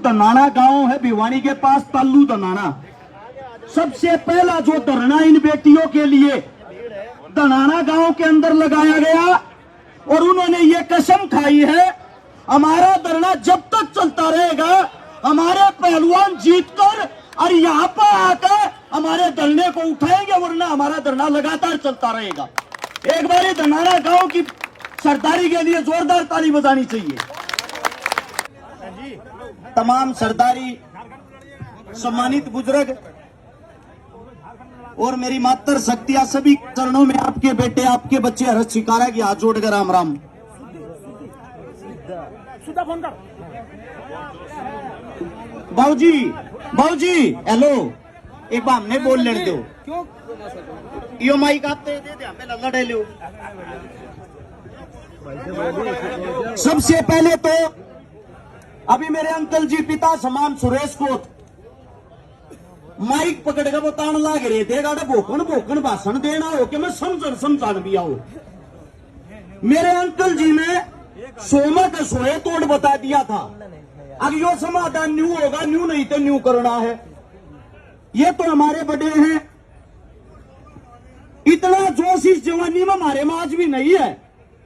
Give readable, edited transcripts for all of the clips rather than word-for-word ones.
दनाना गांव है भिवानी के पास, ताल्लू दनाना। सबसे पहला जो धरना इन बेटियों के लिए दनाना गांव के अंदर लगाया गया और उन्होंने ये कसम खाई है, हमारा धरना जब तक चलता रहेगा, हमारे पहलवान जीतकर और यहाँ पर आकर हमारे धरने को उठाएंगे, वरना हमारा धरना लगातार चलता रहेगा। एक बार दनाना गांव की सरदारी के लिए जोरदार ताली बजानी चाहिए। तमाम सरदारी, सम्मानित बुजुर्ग और मेरी मातर शक्तियां, सभी चरणों में आपके बेटे, आपके बच्चे हर्ष शिकारा की हाथ जोड़कर राम राम। बाबूजी, बाबूजी, हेलो, एक बार हमने बोल लेने दो। यो माइक आते दे दे, हमें लड़े लो। सबसे पहले तो अभी मेरे अंकल जी पिता समान सुरेश को माइक पकड़ के बताने लाग रहे थे, गाड़ा भोकन भोकन भाषण देना हो कि मैं समझान भी आओ। मेरे अंकल जी ने सोमा के सोए तोड़ बता दिया था। अब यो समाधान न्यू होगा, न्यू नहीं तो न्यू करना है। ये तो हमारे बड़े हैं, इतना जोश इस जवानी में हमारे में आज भी नहीं है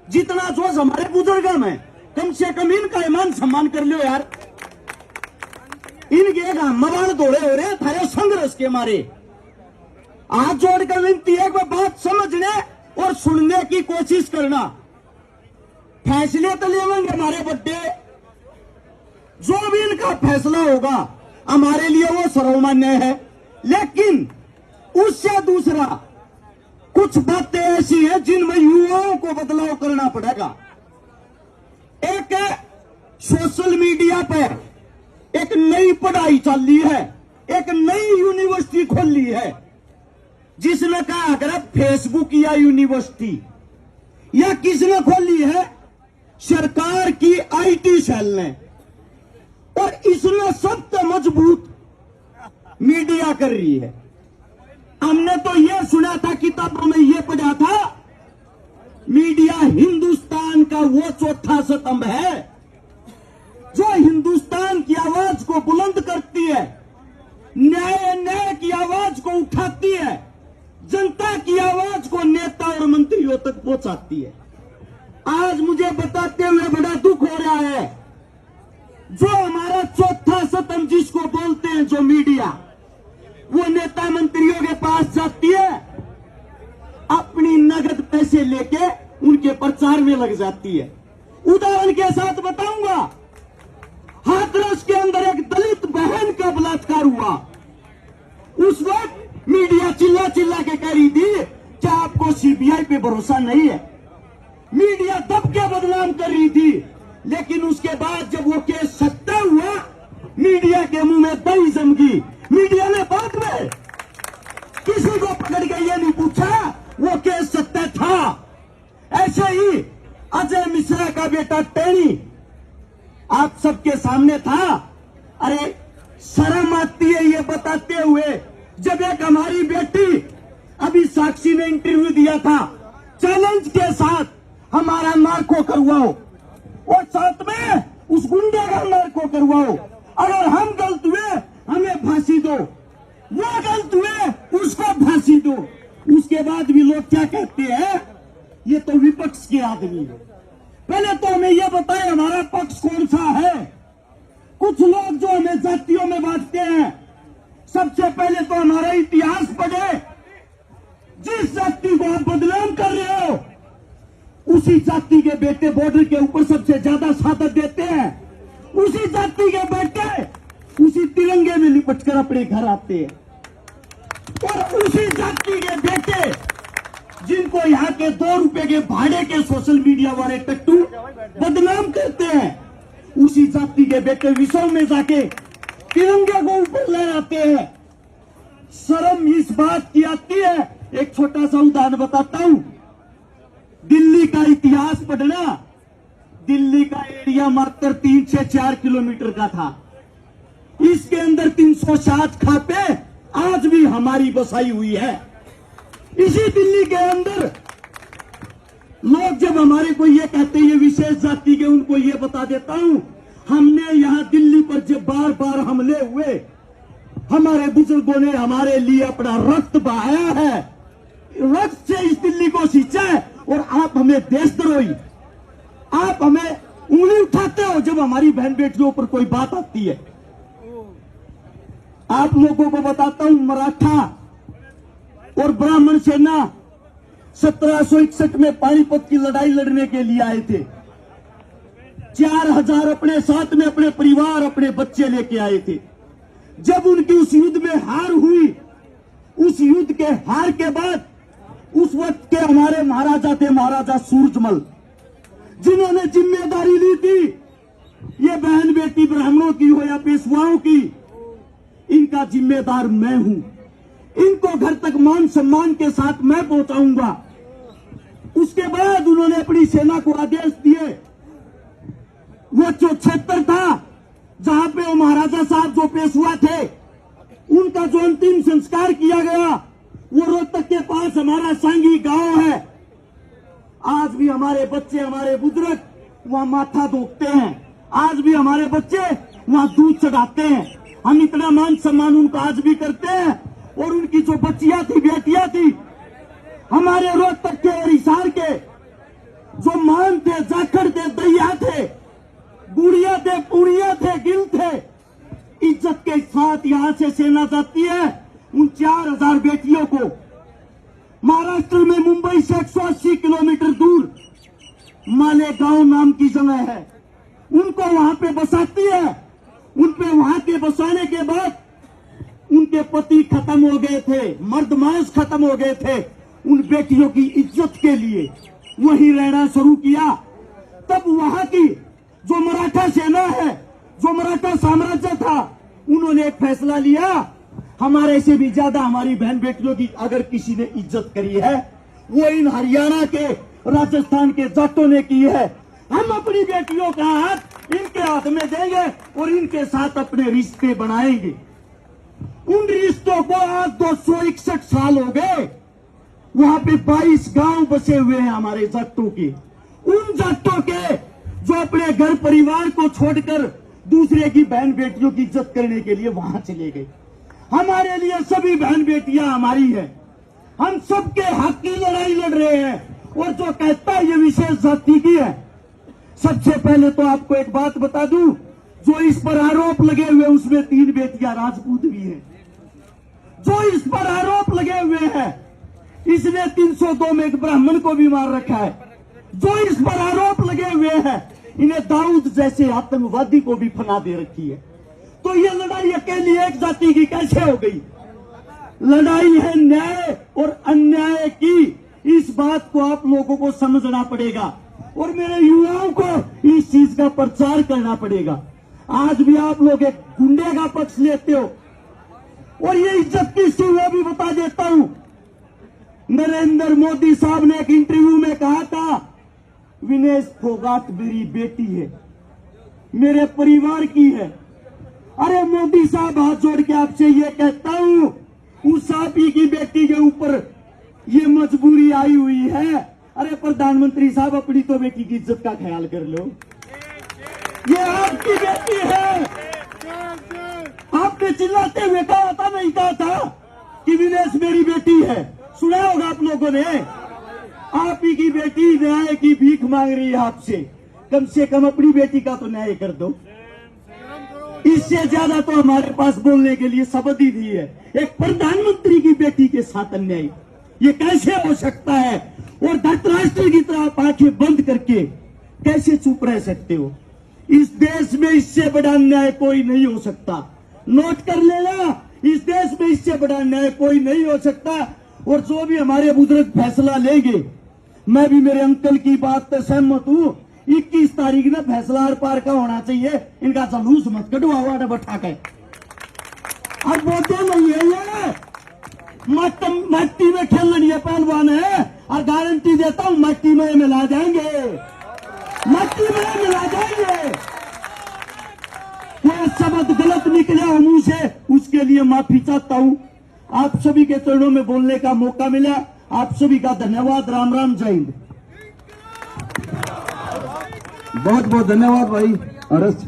जितना जोश हमारे बुजुर्गों में। कम से कम इनका ईमान सम्मान कर लो यार। इनके मवान दौड़े हो रहे थारे संघर्ष के मारे। हाथ जोड़कर विनती है कि बात समझने और सुनने की कोशिश करना। फैसले तो लेंगे हमारे बड्डे, जो भी इनका फैसला होगा हमारे लिए वो सर्वमान्य है। लेकिन उससे दूसरा कुछ बातें ऐसी हैं जिनमें युवाओं को बदलाव करना पड़ेगा। एक सोशल मीडिया पर एक नई पढ़ाई चल रही है, एक नई यूनिवर्सिटी खोल ली है, जिसने कहा अगर फेसबुक या यूनिवर्सिटी या किसने खोली है, सरकार की आईटी सेल ने, और इसने सबसे मजबूत मीडिया कर रही है। हमने तो यह सुना था, किताबों में यह पढ़ा था, मीडिया हिंदुस्तान का वो चौथा स्तंभ है जो हिंदुस्तान की आवाज को बुलंद करती है, न्याय की आवाज को उठाती है, जनता की आवाज को नेता और मंत्रियों तक पहुंचाती है। आज मुझे बताते हुए बड़ा दुख हो रहा है, जो हमारा चौथा स्तंभ जिसको बोलते हैं जो मीडिया, वो नेता मंत्रियों के पास जाती है, अपनी नगद पैसे लेके उनके प्रचार में लग जाती है। उदाहरण के साथ बताऊंगा, हाथरस के अंदर एक दलित बहन का बलात्कार हुआ। उस वक्त मीडिया चिल्ला चिल्ला के कह रही थी क्या आपको सीबीआई पे भरोसा नहीं है। मीडिया दब के बदनाम कर रही थी, लेकिन उसके बाद जब वो केस सत्य हुआ, मीडिया के मुंह में दही जम गई। मीडिया ने बाद में किसी को पकड़ के ये नहीं पूछा वो केस सत्य था। ऐसे ही अजय मिश्रा का बेटा टेनी आप सबके सामने था। अरे शर्म आती है ये बताते हुए, जब एक हमारी बेटी अभी साक्षी ने इंटरव्यू दिया था, चैलेंज के साथ हमारा नार्को करवाओ और साथ में उस गुंडे का नार्को करवाओ, अगर हम गलत हुए हमें फांसी दो, वो गलत हुए उसको फांसी दो। उसके बाद भी लोग क्या कहते हैं, ये तो विपक्ष के आदमी है। पहले तो हमें यह बताएं हमारा पक्ष कौन सा है। कुछ लोग जो हमें जातियों में बांटते हैं, सबसे पहले तो हमारा इतिहास पढ़े। जिस जाति को आप बदनाम कर रहे हो, उसी जाति के बेटे बॉर्डर के ऊपर सबसे ज्यादा शहादत देते हैं। उसी जाति के बेटे उसी तिरंगे में लिपटकर अपने घर आते हैं, और उसी जाति के बेटे जिनको यहाँ के 2 रुपए के भाड़े के सोशल मीडिया वाले टट्टू बदनाम करते हैं, उसी जाति के बेटे विश्व में जाके तिरंगे को ऊपर ले आते हैं। शर्म इस बात की आती है। एक छोटा सा उदाहरण बताता हूं, दिल्ली का इतिहास पढ़ना। दिल्ली का एरिया मात्र 3 से 4 किलोमीटर का था। इसके अंदर 307 खापे आज भी हमारी बसाई हुई है। इसी दिल्ली के अंदर लोग जब हमारे को ये कहते हैं ये विशेष जाति के, उनको ये बता देता हूं, हमने यहाँ दिल्ली पर जब बार बार हमले हुए, हमारे बुजुर्गों ने हमारे लिए अपना रक्त बहाया है, रक्त से इस दिल्ली को सींचा है। और आप हमें देशद्रोही, आप हमें उंगली उठाते हो जब हमारी बहन बेटियों पर कोई बात आती है। आप लोगों को बताता हूं, मराठा और ब्राह्मण सेना 1761 में पानीपत की लड़ाई लड़ने के लिए आए थे। 4000 अपने साथ में अपने परिवार, अपने बच्चे लेके आए थे। जब उनकी उस युद्ध में हार हुई, उस युद्ध के हार के बाद उस वक्त के हमारे महाराजा थे, महाराजा सूरजमल, जिन्होंने जिम्मेदारी ली थी, ये बहन बेटी ब्राह्मणों की हो या पेशवाओं की, इनका जिम्मेदार मैं हूं। इनको घर तक मान सम्मान के साथ मैं पहुंचाऊंगा। उसके बाद उन्होंने अपनी सेना को आदेश दिए, वो जो क्षेत्र था जहां पे वो महाराजा साहब जो पेशवा थे, उनका जो अंतिम संस्कार किया गया, वो रोहतक के पास हमारा सांगी गांव है। आज भी हमारे बच्चे, हमारे बुजुर्ग वहां माथा धोते हैं, आज भी हमारे बच्चे वहां दूध चढ़ाते हैं। हम इतना मान सम्मान उनको आज भी करते हैं। और उनकी जो बच्चियां थी, बेटियां थी, हमारे रोहतक के और हिसार के जो मान थे, जाखड़ थे, दैया थे, गुड़िया थे, पुड़िया थे, गिल थे, इज्जत के साथ यहां से सेना जाती है। उन 4000 बेटियों को महाराष्ट्र में मुंबई से 180 किलोमीटर दूर मालेगांव नाम की जगह है, उनको वहां पे बसाती है। उन पे वहां के बसाने के बाद उनके पति खत्म हो गए थे, मर्द मांस खत्म हो गए थे। उन बेटियों की इज्जत के लिए वहीं रहना शुरू किया। तब वहां की जो मराठा सेना है, जो मराठा साम्राज्य था, उन्होंने एक फैसला लिया, हमारे से भी ज्यादा हमारी बहन बेटियों की अगर किसी ने इज्जत करी है, वो इन हरियाणा के, राजस्थान के जाटों ने की है। हम अपनी बेटियों का हाथ इनके हाथ में देंगे और इनके साथ अपने रिश्ते बनाएंगे। उन रिश्तों को आज 261 साल हो गए। वहां पे 22 गांव बसे हुए हैं हमारे जाटों के। उन जाटों के जो अपने घर परिवार को छोड़कर दूसरे की बहन बेटियों की इज्जत करने के लिए वहां चले गए। हमारे लिए सभी बहन बेटियां हमारी है, हम सबके हक की लड़ाई लड़ रहे हैं। और जो कहता है ये विशेष जाति की है, सबसे पहले तो आपको एक बात बता दूं, जो इस पर आरोप लगे हुए उसमें 3 बेटियां राजपूत भी हैं। जो इस पर आरोप लगे हुए हैं, इसने 302 में एक ब्राह्मण को भी मार रखा है। जो इस पर आरोप लगे हुए हैं, इन्हें दाऊद जैसे आतंकवादी को भी फना दे रखी है। तो ये लड़ाई अकेली एक जाति की कैसे हो गई? लड़ाई है न्याय और अन्याय की। इस बात को आप लोगों को समझना पड़ेगा और मेरे युवाओं को इस चीज का प्रचार करना पड़ेगा। आज भी आप लोग एक गुंडे का पक्ष लेते हो और ये इज्जत किसकी, वो भी बता देता हूं। नरेंद्र मोदी साहब ने एक इंटरव्यू में कहा था, विनेश फोगाट मेरी बेटी है, मेरे परिवार की है। अरे मोदी साहब, हाथ जोड़ के आपसे ये कहता हूं, उस आप ही की बेटी के ऊपर ये मजबूरी आई हुई है। अरे प्रधानमंत्री साहब, अपनी तो बेटी की इज्जत का ख्याल कर लो। ये आपकी बेटी है। आपने चिल्लाते हुए कहा था, नहीं कहा था कि विनेश मेरी बेटी है? सुना होगा आप लोगों ने। आप ही की बेटी न्याय की भीख मांग रही है आपसे। कम से कम अपनी बेटी का तो न्याय कर दो। इससे ज्यादा तो हमारे पास बोलने के लिए शब्द ही नहीं है। एक प्रधानमंत्री की बेटी के साथ अन्याय, ये कैसे हो सकता है? और धृतराष्ट्र की तरह आप आंखें बंद करके कैसे चुप रह सकते हो? इस देश में इससे बड़ा अन्याय कोई नहीं हो सकता। नोट कर लेना, इस देश में इससे बड़ा अन्याय कोई नहीं हो सकता। और जो भी हमारे बुजुर्ग फैसला लेंगे, मैं भी मेरे अंकल की बात से सहमत हूं। 21 तारीख में फैसला आर पार का होना चाहिए। इनका जुलूस मत कटवाओ बैठा के। अब बोलते नहीं है, ये मट्टी में खेलनी है पहलवान है, और गारंटी देता हूं मट्टी में मिला देंगे, मट्टी में मिला देंगे। ये शब्द गलत निकले हो मुंह से, उसके लिए माफी चाहता हूं। आप सभी के चरणों में बोलने का मौका मिला, आप सभी का धन्यवाद। राम राम, जय हिंद। बहुत बहुत धन्यवाद भाई अरस।